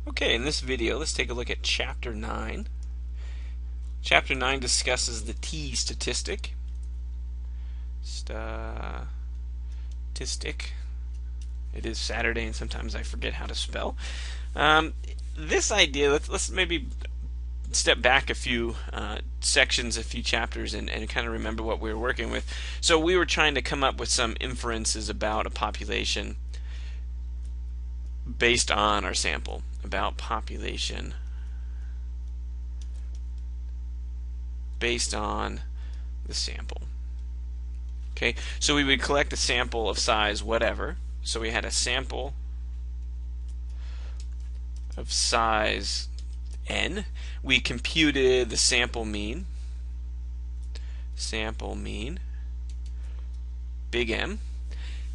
Okay, in this video, let's take a look at Chapter 9. Chapter 9 discusses the t-statistic. Statistic. It is Saturday, and sometimes I forget how to spell. This idea, let's maybe step back a few sections, a few chapters, and kind of remember what we were working with. So we were trying to come up with some inferences about a population based on our sample, about population based on the sample. Okay, so we would collect a sample of size whatever. So we had a sample of size n. We computed the sample mean, big M,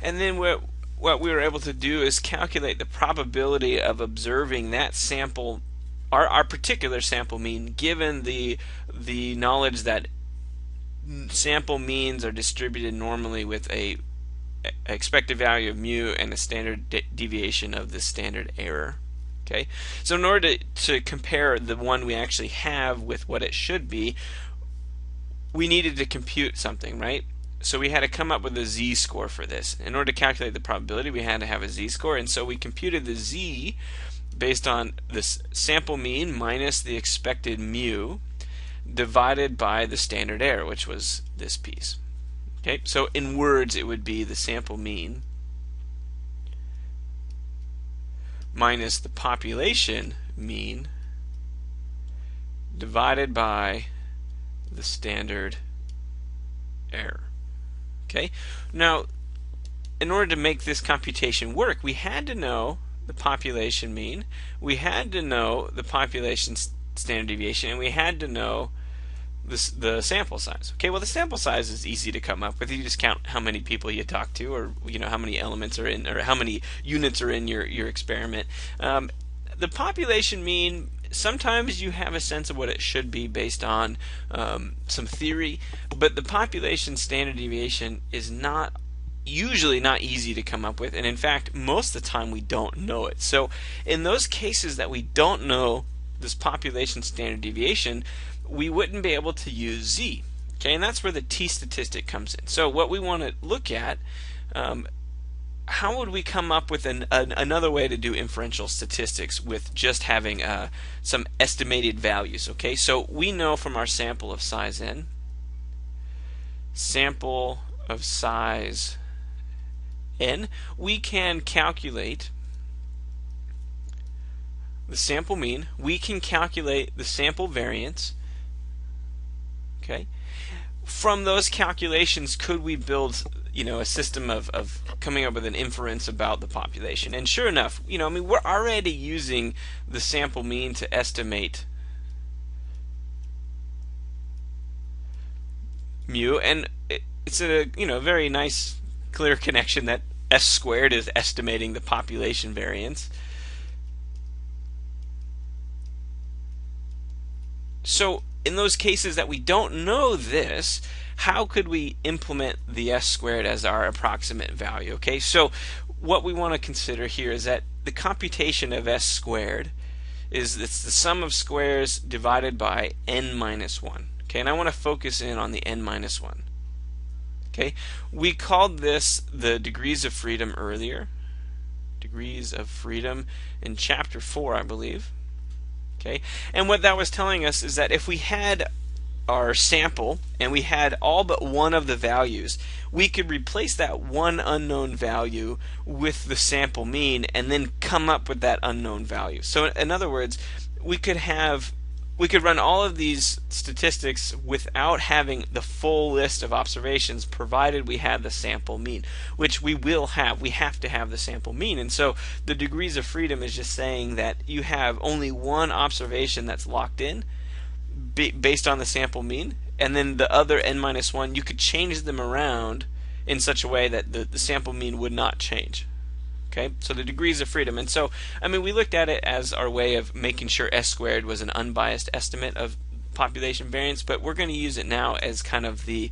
and then what we were able to do is calculate the probability of observing that sample, our particular sample mean, given the knowledge that sample means are distributed normally with a expected value of mu and a standard deviation of the standard error. Okay, so in order to compare the one we actually have with what it should be, we needed to compute something, right? So we had to come up with a z-score for this. In order to calculate the probability, we had to have a z-score, and so we computed the z based on this sample mean minus the expected mu divided by the standard error, which was this piece. Okay, so in words it would be the sample mean minus the population mean divided by the standard error. Okay, now in order to make this computation work, we had to know the population mean, we had to know the population standard deviation, and we had to know the sample size. Okay, well, the sample size is easy to come up with. You just count how many people you talk to, or how many elements are in, or how many units are in your experiment. The population mean, sometimes you have a sense of what it should be based on some theory, but the population standard deviation is usually not easy to come up with, and in fact most of the time we don't know it. So in those cases that we don't know this population standard deviation, we wouldn't be able to use z. Okay, and that's where the t-statistic comes in. So what we want to look at, how would we come up with another way to do inferential statistics with just having some estimated values? Okay, so we know from our sample of size n, we can calculate the sample mean, we can calculate the sample variance. Okay, from those calculations, could we build a system of coming up with an inference about the population? And sure enough, we're already using the sample mean to estimate mu, and it's a very nice clear connection that s squared is estimating the population variance. So in those cases that we don't know this, how could we implement the s squared as our approximate value? Okay, so what we want to consider here is that the computation of s squared it's the sum of squares divided by n minus 1. Okay, and I want to focus in on the n minus 1. Okay, we called this the degrees of freedom earlier. Degrees of freedom in chapter 4, I believe. Okay, and what that was telling us is that if we had our sample and we had all but one of the values, we could replace that one unknown value with the sample mean and then come up with that unknown value. So in other words, we could run all of these statistics without having the full list of observations, provided we had the sample mean, which we will have. We have to have the sample mean. And so the degrees of freedom is just saying that you have only one observation that's locked in based on the sample mean, and then the other n minus 1, you could change them around in such a way that the sample mean would not change. Okay, so the degrees of freedom. And so, we looked at it as our way of making sure s squared was an unbiased estimate of population variance, but we're going to use it now as kind of the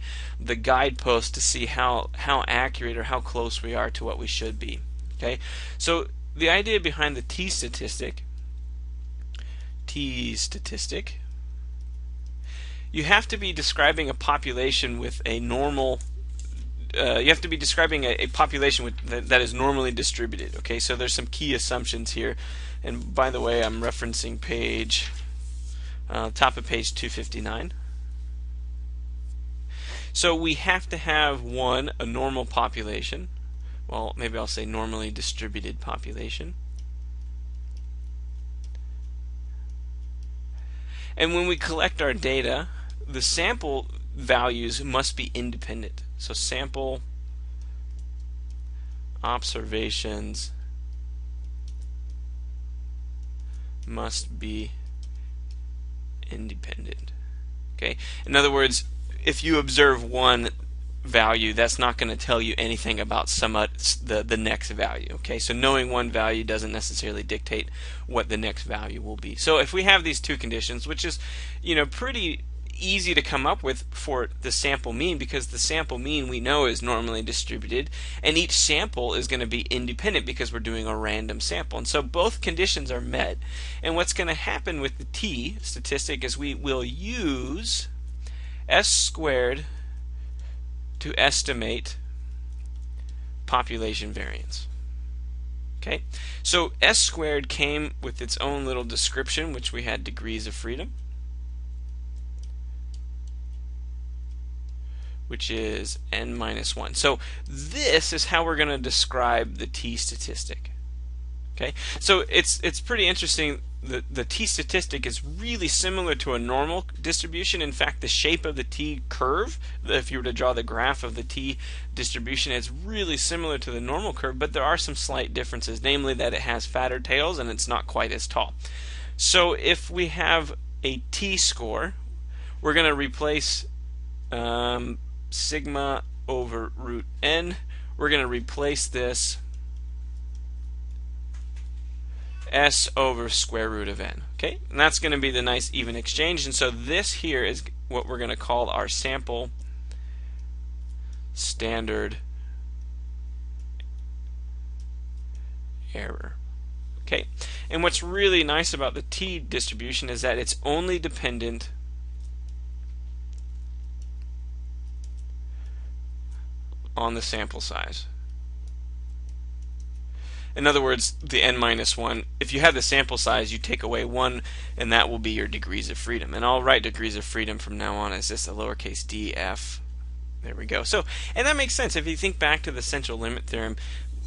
guidepost to see how accurate or how close we are to what we should be. Okay, so the idea behind the t-statistic t-statistic, you have to be describing a population with a normal you have to be describing a population that is normally distributed. Okay, so there's some key assumptions here, and by the way, I'm referencing top of page 259. So we have to have a normal population. Well, maybe I'll say normally distributed population. And when we collect our data, the sample values must be independent. So sample observations must be independent. Okay? In other words, if you observe one value, that's not going to tell you anything about the next value. Okay, so knowing one value doesn't necessarily dictate what the next value will be. So if we have these two conditions, which is pretty easy to come up with for the sample mean, because the sample mean we know is normally distributed, and each sample is going to be independent because we're doing a random sample, and so both conditions are met. And what's going to happen with the t-statistic is we will use s squared to estimate population variance. Okay, so s squared came with its own little description, which we had degrees of freedom, which is n minus 1. So this is how we're going to describe the t-statistic. Okay, so it's pretty interesting. The t-statistic is really similar to a normal distribution. In fact, the shape of the t-curve, if you were to draw the graph of the t-distribution, it's really similar to the normal curve, but there are some slight differences, namely that it has fatter tails and it's not quite as tall. So if we have a t-score, we're going to replace sigma over root n. We're going to replace this s over square root of n. Okay, and that's going to be the nice even exchange. And so this here is what we're going to call our sample standard error. Okay, and what's really nice about the t distribution is that it's only dependent on the sample size. In other words, the n minus 1, if you have the sample size, you take away 1, and that will be your degrees of freedom. And I'll write degrees of freedom from now on as just a lowercase df. There we go. So, and that makes sense. If you think back to the central limit theorem,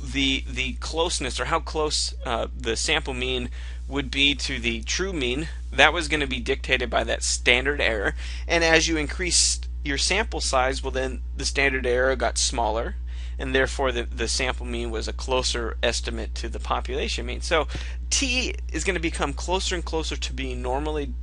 the closeness, or how close the sample mean would be to the true mean, that was going to be dictated by that standard error. And as you increased your sample size, well, then the standard error got smaller, and therefore the sample mean was a closer estimate to the population mean. So t is going to become closer and closer to being normally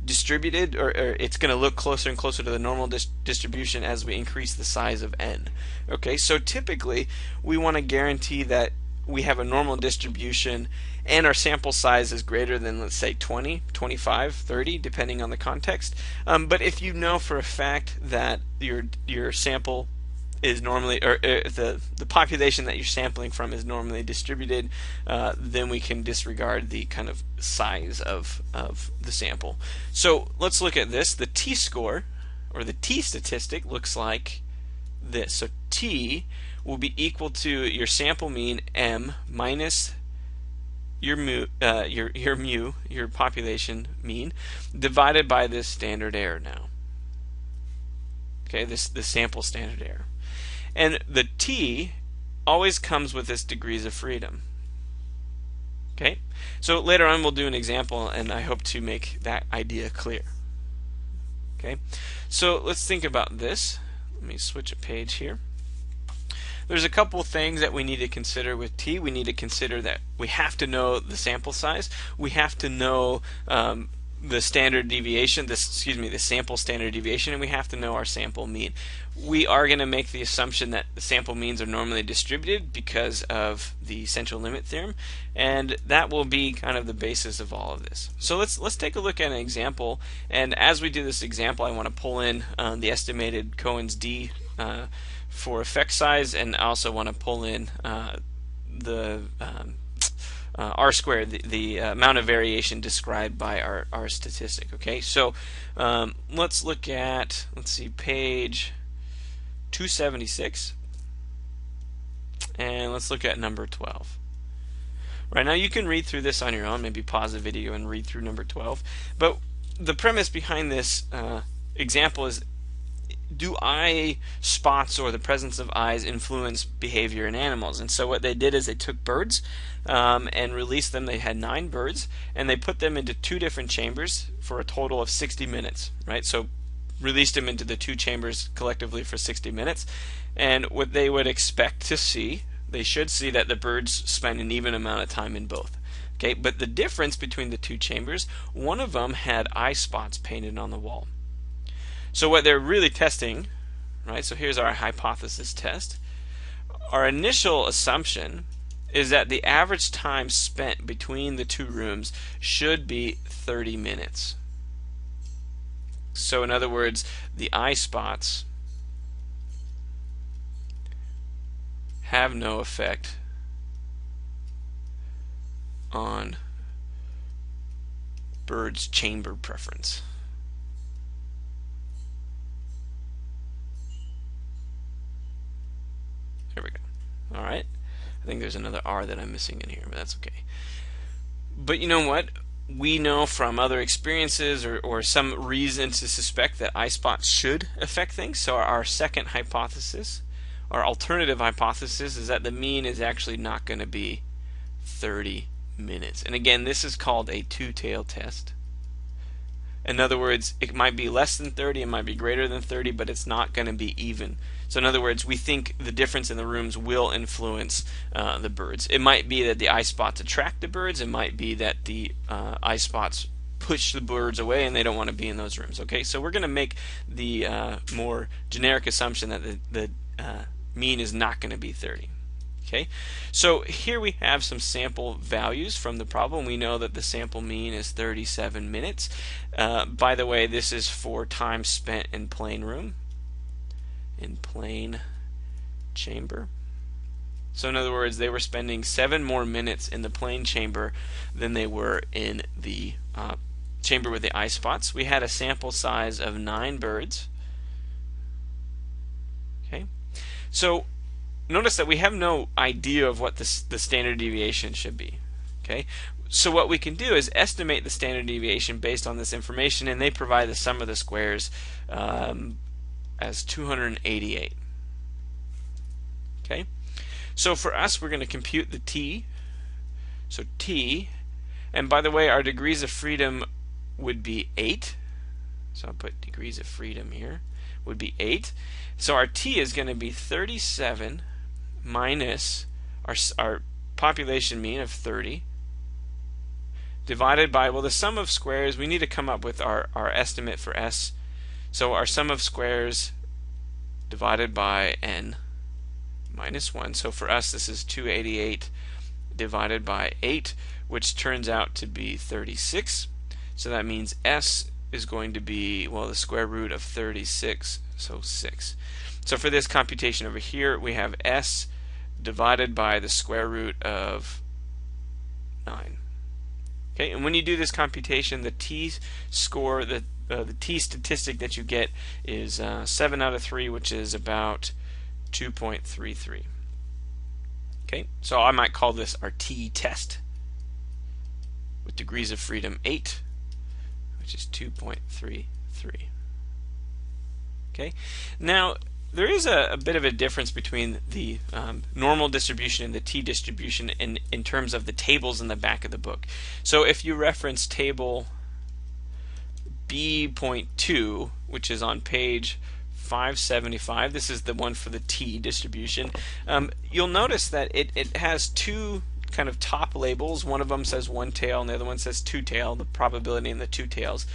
distributed, or it's going to look closer and closer to the normal distribution as we increase the size of n. Okay, so typically we want to guarantee that we have a normal distribution and our sample size is greater than, let's say, 20, 25, 30, depending on the context. But if you know for a fact that your sample is normally, or the population that you're sampling from is normally distributed, then we can disregard the kind of size of the sample. So let's look at this. The t-score, or the t-statistic, looks like this. So t will be equal to your sample mean m minus your your population mean, divided by this standard error now. Okay, the sample standard error. And the t always comes with this degrees of freedom. Okay, so later on we'll do an example, and I hope to make that idea clear. Okay, so let's think about this. Let me switch a page here. There's a couple things that we need to consider with t. We need to consider that we have to know the sample size. We have to know the standard deviation, the sample standard deviation, and we have to know our sample mean. We are going to make the assumption that the sample means are normally distributed because of the central limit theorem, and that will be kind of the basis of all of this. So let's take a look at an example, and as we do this example, I want to pull in the estimated Cohen's d for effect size, and I also want to pull in the R squared, the amount of variation described by our statistic. Okay, so let's look at, let's see, page 276, and let's look at number 12. Right now you can read through this on your own, maybe pause the video and read through number 12. But the premise behind this example is, do eye spots or the presence of eyes influence behavior in animals? And so what they did is they took birds and released them. They had 9 birds, and they put them into 2 different chambers for a total of 60 minutes, right? So released them into the 2 chambers collectively for 60 minutes. And what they would expect to see, they should see that the birds spend an even amount of time in both. Okay, but the difference between the 2 chambers, one of them had eye spots painted on the wall. So what they're really testing, right, so here's our hypothesis test. Our initial assumption is that the average time spent between the 2 rooms should be 30 minutes. So in other words, the eye spots have no effect on birds' chamber preference. There we go. All right. I think there's another R that I'm missing in here, but that's okay. But you know what? We know from other experiences or some reason to suspect that eye spots should affect things. So our second hypothesis, our alternative hypothesis, is that the mean is actually not going to be 30 minutes. And again, this is called a two-tailed test. In other words, it might be less than 30, it might be greater than 30, but it's not going to be even. So in other words, we think the difference in the rooms will influence the birds. It might be that the eye spots attract the birds. It might be that the eye spots push the birds away and they don't want to be in those rooms. Okay, so we're going to make the more generic assumption that the mean is not going to be 30. Okay, so here we have some sample values from the problem. We know that the sample mean is 37 minutes. By the way, this is for time spent in plain room, in plain chamber. So in other words, they were spending 7 more minutes in the plain chamber than they were in the chamber with the eye spots. We had a sample size of 9 birds. Okay, so notice that we have no idea of what the standard deviation should be. Okay, so what we can do is estimate the standard deviation based on this information, and they provide the sum of the squares as 288. Okay, so for us, we're going to compute the t. So t, and by the way, our degrees of freedom would be 8. So I'll put degrees of freedom here, would be 8. So our t is going to be 37 minus our population mean of 30 divided by, well, the sum of squares, we need to come up with our estimate for s. So our sum of squares divided by n minus 1. So for us, this is 288 divided by 8, which turns out to be 36. So that means s is going to be, well, the square root of 36, so 6. So for this computation over here, we have s divided by the square root of 9. Okay, and when you do this computation, the t-score, the t-statistic that you get is 7 out of 3, which is about 2.33. Okay, so I might call this our t-test with degrees of freedom 8, which is 2.33. Okay, now there is a bit of a difference between the normal distribution and the t-distribution in terms of the tables in the back of the book. So if you reference table B.2, which is on page 575, this is the one for the t-distribution, you'll notice that it has 2 kind of top labels. One of them says 1 tail and the other one says 2 tail, the probability in the 2 tails.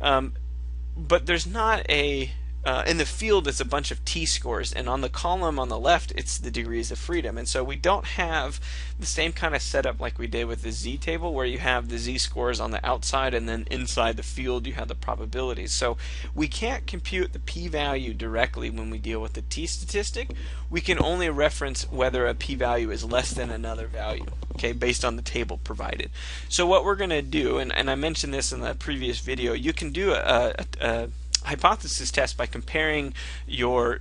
But there's not a in the field it's a bunch of t-scores, and on the column on the left it's the degrees of freedom. And so we don't have the same kind of setup like we did with the z-table, where you have the z-scores on the outside and then inside the field you have the probabilities. So we can't compute the p-value directly when we deal with the t-statistic. We can only reference whether a p-value is less than another value, okay, based on the table provided. So what we're going to do, and I mentioned this in the previous video, you can do a hypothesis test by comparing your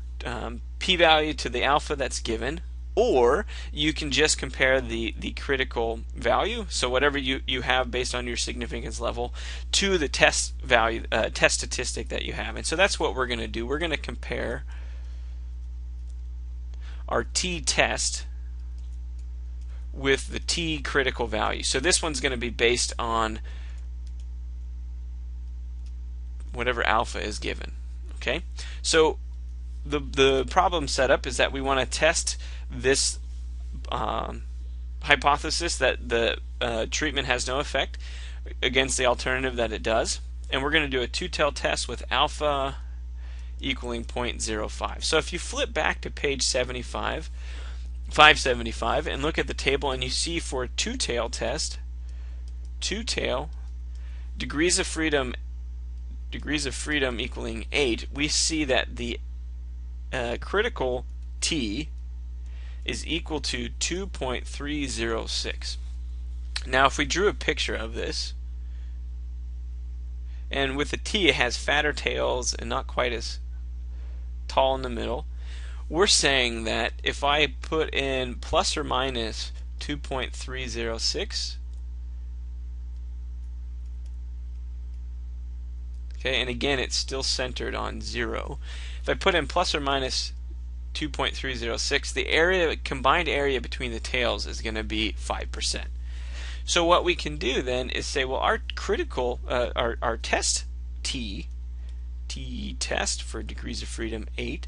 p-value to the alpha that's given, or you can just compare the critical value, so whatever you have based on your significance level, to the test value, test statistic that you have. And so that's what we're going to do. We're going to compare our t-test with the t-critical value. So this one's going to be based on whatever alpha is given. Okay, so the problem setup is that we want to test this hypothesis that the treatment has no effect against the alternative that it does, and we're going to do a two-tailed test with alpha equaling 0.05. So if you flip back to page 575 and look at the table, and you see for a two-tail test, two-tail, degrees of freedom equaling 8, we see that the critical t is equal to 2.306. Now if we drew a picture of this, and with the t it has fatter tails and not quite as tall in the middle, we're saying that if I put in plus or minus 2.306, okay, and again it's still centered on 0. If I put in plus or minus 2.306, the area, combined area between the tails is going to be 5%. So what we can do then is say, well, our critical, our test t test for degrees of freedom 8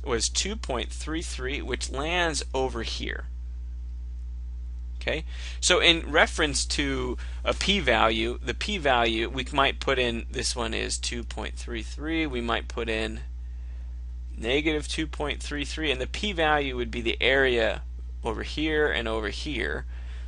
was 2.33, which lands over here. Okay, so in reference to a p-value, the p-value, we might put in, this one is 2.33, we might put in negative 2.33, and the p-value would be the area over here and over here.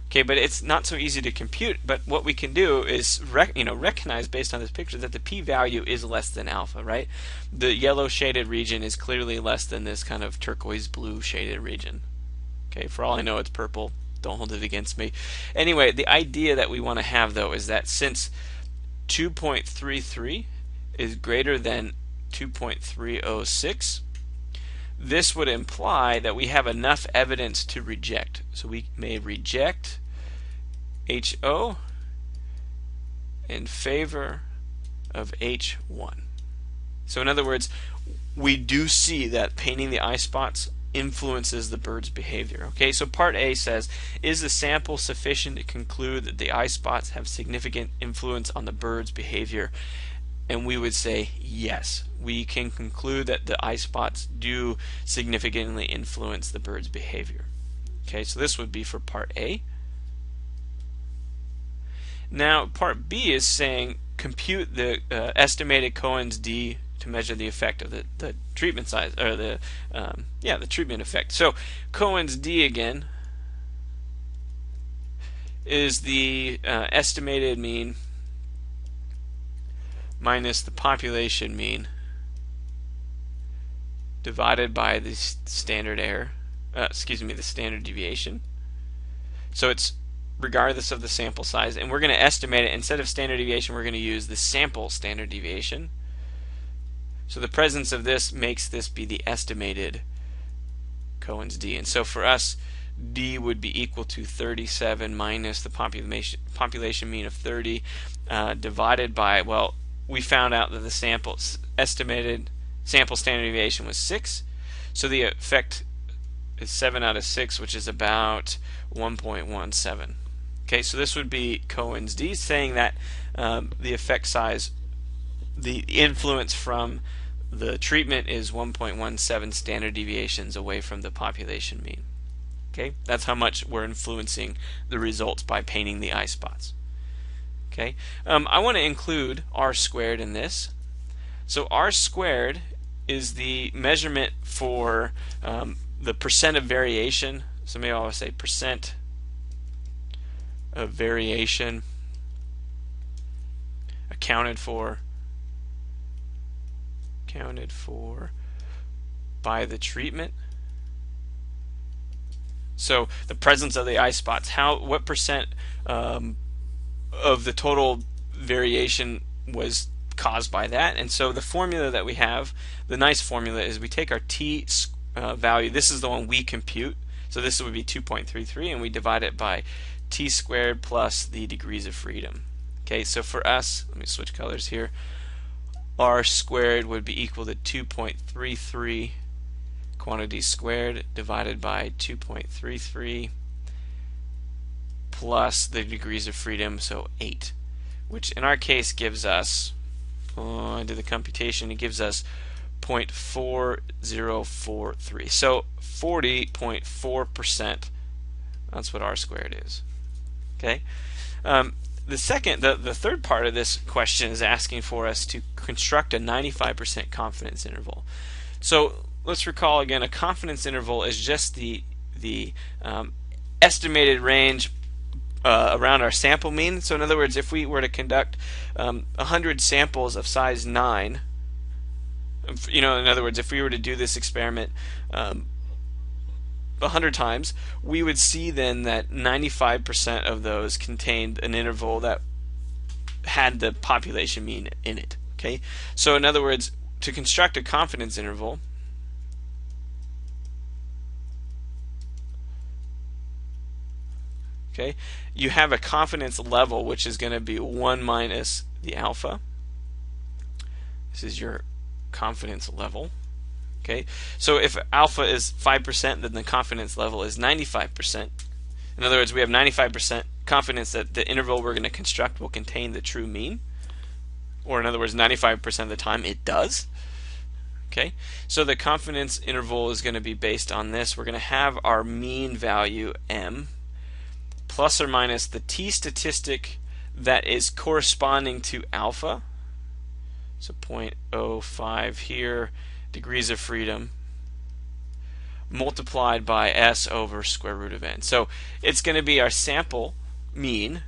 Okay, but it's not so easy to compute, but what we can do is recognize based on this picture that the p-value is less than alpha, right? The yellow shaded region is clearly less than this kind of turquoise blue shaded region. Okay, for all I know it's purple. Don't hold it against me. Anyway, the idea that we want to have though is that since 2.33 is greater than 2.306, this would imply that we have enough evidence to reject. So we may reject HO in favor of H1. So in other words, we do see that painting the eye spots influences the bird's behavior. Okay, so part A says, is the sample sufficient to conclude that the eye spots have significant influence on the bird's behavior? And we would say yes, we can conclude that the eye spots do significantly influence the bird's behavior. Okay, so this would be for part A. Now part B is saying compute the estimated Cohen's d to measure the effect of the treatment size, or the treatment effect. So Cohen's d again is the estimated mean minus the population mean divided by the standard error, the standard deviation. So it's regardless of the sample size, and we're going to estimate it. Instead of standard deviation, we're going to use the sample standard deviation. So the presence of this makes this be the estimated Cohen's d. And so for us, d would be equal to 37 minus the population mean of 30 divided by, well, we found out that the estimated sample standard deviation was 6. So the effect is 7 out of 6, which is about 1.17. Okay, so this would be Cohen's d, saying that the effect size, the influence from the treatment is 1.17 standard deviations away from the population mean. Okay, that's how much we're influencing the results by painting the eye spots. Okay, I want to include r squared in this. So r squared is the measurement for the percent of variation. So maybe I'll say percent of variation accounted for by the treatment. So the presence of the eye spots, what percent of the total variation was caused by that. And so the formula that we have, the nice formula, is we take our t value. This is the one we compute, so this would be 2.33, and we divide it by t squared plus the degrees of freedom. Okay, so for us, let me switch colors here. R squared would be equal to 2.33 quantity squared divided by 2.33 plus the degrees of freedom, so 8, which in our case gives us, I did the computation, it gives us 0.4043. So 40.4%, that's what R squared is. Okay. The third part of this question is asking for us to construct a 95% confidence interval. So let's recall again, a confidence interval is just the estimated range around our sample mean. So in other words, if we were to conduct 100 samples of size 9, in other words, if we were to do this experiment 100 times, we would see then that 95% of those contained an interval that had the population mean in it. Okay, so in other words, to construct a confidence interval, okay, you have a confidence level which is going to be 1 minus the alpha. This is your confidence level. Okay, so if alpha is 5%, then the confidence level is 95%. In other words, we have 95% confidence that the interval we're going to construct will contain the true mean, or in other words, 95% of the time it does. Okay, so the confidence interval is going to be based on this. We're going to have our mean value m plus or minus the t-statistic that is corresponding to alpha, so 0.05 here, degrees of freedom, multiplied by s over square root of n. So it's going to be our sample mean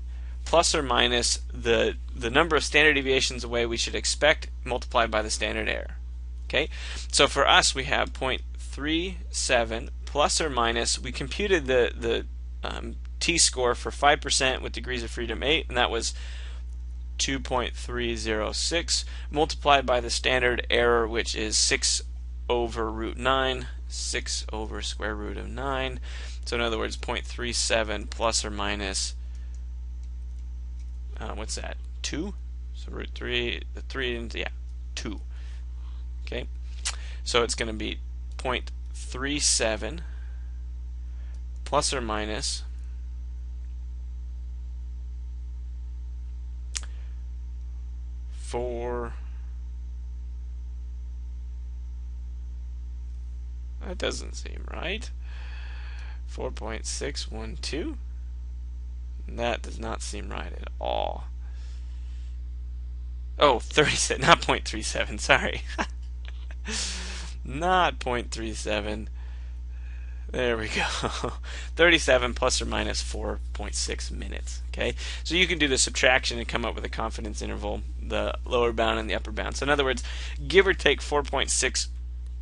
plus or minus the number of standard deviations away we should expect multiplied by the standard error. Okay, so for us we have 0.37 plus or minus, we computed the t-score for 5% with degrees of freedom 8, and that was 2.306 multiplied by the standard error, which is 6 over root 9, 6 over square root of 9. So in other words, 0.37 plus or minus, what's that, 2? So root 3, the 3, yeah, 2. Okay, so it's going to be 0.37 plus or minus 4. That doesn't seem right. 4.612. That does not seem right at all. Oh, 37, not 0.37, sorry. Not 0.37. There we go. 37 plus or minus 4.6 minutes. Okay, so you can do the subtraction and come up with a confidence interval, the lower bound and the upper bound. So in other words, give or take 4.6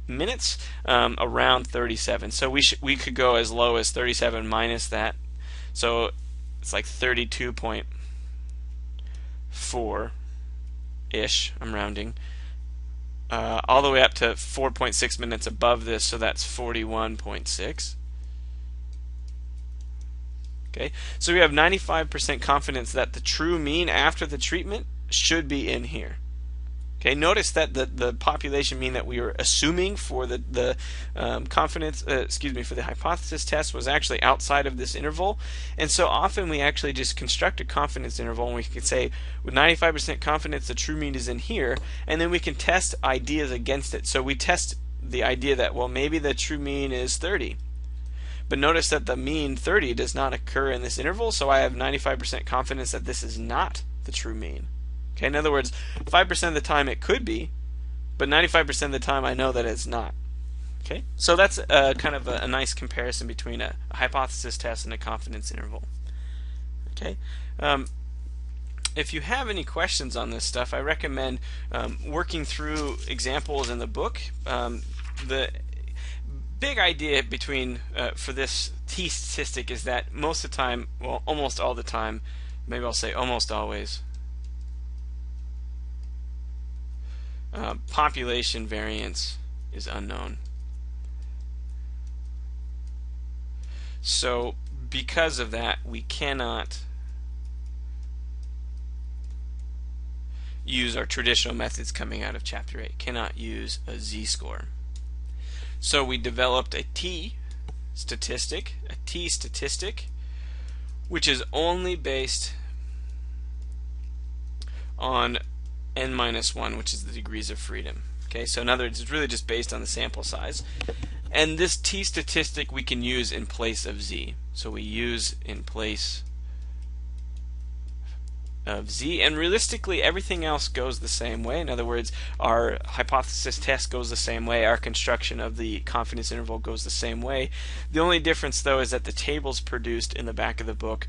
minutes, around 37. So we could go as low as 37 minus that. So it's like 32.4 ish. I'm rounding. All the way up to 4.6 minutes above this, so that's 41.6. Okay, so we have 95% confidence that the true mean after the treatment should be in here. Okay, notice that the population mean that we were assuming for the confidence, for the hypothesis test was actually outside of this interval, and so often we actually just construct a confidence interval, and we could say with 95% confidence the true mean is in here, and then we can test ideas against it. So we test the idea that, well, maybe the true mean is 30, but notice that the mean 30 does not occur in this interval, so I have 95% confidence that this is not the true mean. Okay, in other words, 5% of the time it could be, but 95% of the time I know that it's not. Okay, so that's kind of a nice comparison between a hypothesis test and a confidence interval. Okay, if you have any questions on this stuff, I recommend working through examples in the book. The big idea for this t-statistic is that most of the time, well, almost all the time, maybe I'll say almost always, population variance is unknown. So because of that, we cannot use our traditional methods coming out of Chapter 8, cannot use a z-score. So we developed a t-statistic, which is only based on n-1, which is the degrees of freedom. Okay, so in other words, it's really just based on the sample size. And this t-statistic we can use in place of z. So we use in place of z, and realistically everything else goes the same way. In other words, our hypothesis test goes the same way, our construction of the confidence interval goes the same way. The only difference though is that the tables produced in the back of the book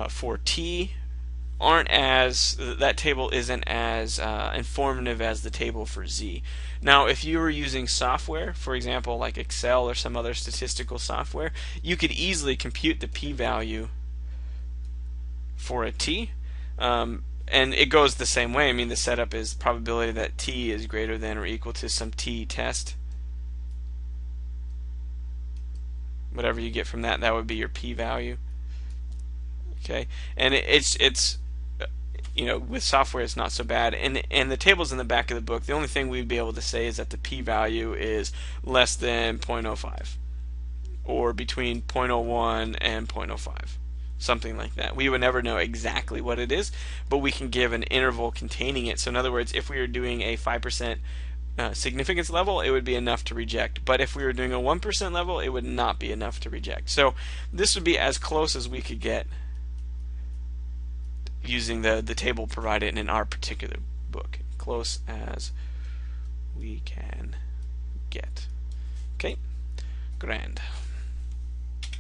for t that table isn't as informative as the table for z. Now if you were using software, for example like Excel or some other statistical software, you could easily compute the p-value for a t, and it goes the same way. I mean, the setup is probability that t is greater than or equal to some t test. Whatever you get from that, that would be your p-value. Okay, and it's you know, with software it's not so bad, and the tables in the back of the book, the only thing we'd be able to say is that the p-value is less than 0.05 or between 0.01 and 0.05, something like that. We would never know exactly what it is, but we can give an interval containing it. So in other words, if we were doing a 5% significance level, it would be enough to reject, but if we were doing a 1% level, it would not be enough to reject. So this would be as close as we could get using the table provided in our particular book, close as we can get. Okay, grand.